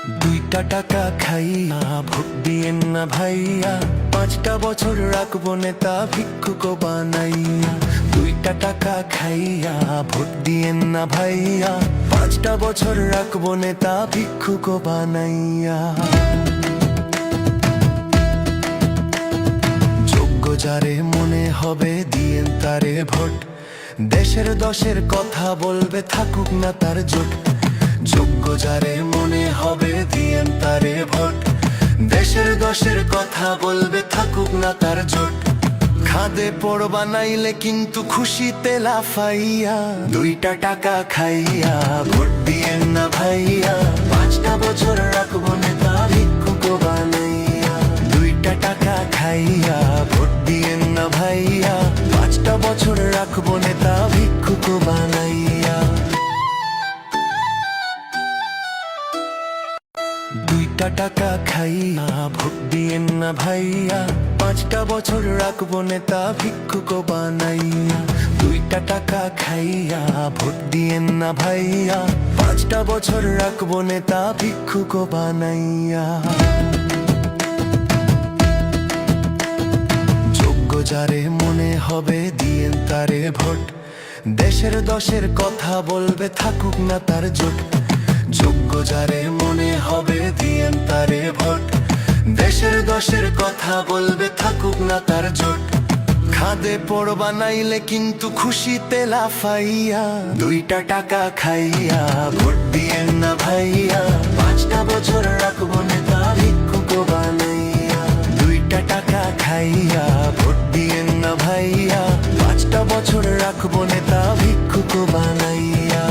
দুইটা টাকা খাইয়া ভোট দিয়েন না ভাইয়া, 5টা বছর রাখবো নেতা ভিক্ষুক বানাইয়া। দুইটা টাকা খাইয়া ভোট দিয়েন না ভাইয়া, 5টা বছর রাখবো নেতা ভিক্ষুক বানাইয়া। যোগ্য যারে মনে হবে দিয়েন তারে ভোট, দেশের দশের কথা বলবে থাকুক না তার জোট। যোগ্য যারে মনে হবে দিয়েন তারে ভোট, দেশের দশের কথা বলবে থাকুক না তার জোট। খাদে পড় বানাইলে কিন্তু খুশিতে লাফাইয়া, দুইটা টাকা খাইয়া ভোট দিয়েন না ভাইয়া, 5টা বছর রাখবো নেতা ভিক্ষুক বানাইয়া। দুইটা টাকা খাইয়া ভোট দিয়েন না ভাইয়া, 5টা বছর রাখবো নেতা ভিক্ষুক বানাইয়া। দুইটা টাকা খাইয়া ভোট দিয়েন না ভাইয়া, 5টা বছর রাখবো নেতা ভিক্ষুক বানাইয়া। দুইটা টাকা খাইয়া ভোট দিয়েন না ভাইয়া, 5টা বছর রাখবো নেতা ভিক্ষুক বানাইয়া। যোগ্য যারে মনে হবে দিয়েন তারে ভোট, দেশের দশের কথা বলবে থাকুক না তার জোট। যোগ্য যারে মনে হবে দিয়েন তারে ভোট, দেশের দশের কথা বলবে থাকুক না তার জোট। খাদে পড় বানাইলে কিন্তু খুশিতে লাফাইয়া, দুইটা টাকা খাইয়া ভোট দিয়েন না ভাইয়া, 5টা বছর রাখবো নেতা ভিক্ষুক বানাইয়া। দুইটা টাকা খাইয়া ভোট দিয়েন না ভাইয়া, 5টা বছর রাখবো নেতা ভিক্ষুক বানাইয়া।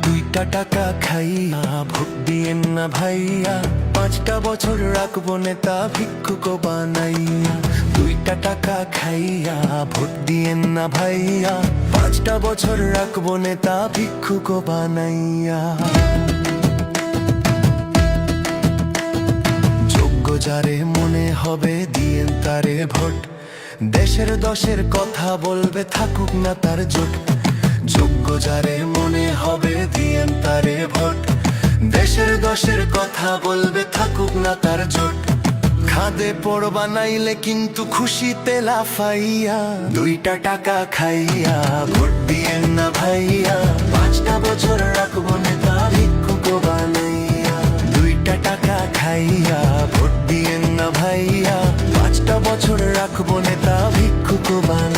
দুইটা টাকা খাইয়া ভোট দিয়েন না ভাইয়া, 5টা বছর রাখবো নেতা ভিক্ষুক বানাইয়া। দুইটা টাকা খাইয়া ভোট দিয়েন না ভাইয়া, 5টা বছর রাখবো নেতা ভিক্ষুক বানাইয়া। যোগ্য যারে মনে হবে দিয়েন তারে ভোট, দেশের দশের কথা বলবে থাকুক না তার জোট। যোগ্য যারে মনে হবে দিয়েন তারে ভোট, দেশের দশের কথা বলবে থাকুক না তার জোট। খাদে পড় বানাইলে কিন্তু খুশিতে লাফাইয়া, দুইটা টাকা খাইয়া ভোট দিয়েন না ভাইয়া, 5টা বছর রাখবো নেতা ভিক্ষুক বানাইয়া। দুইটা টাকা খাইয়া ভোট দিয়েন না ভাইয়া, 5টা বছর রাখবো নেতা ভিক্ষুক বানাইয়া।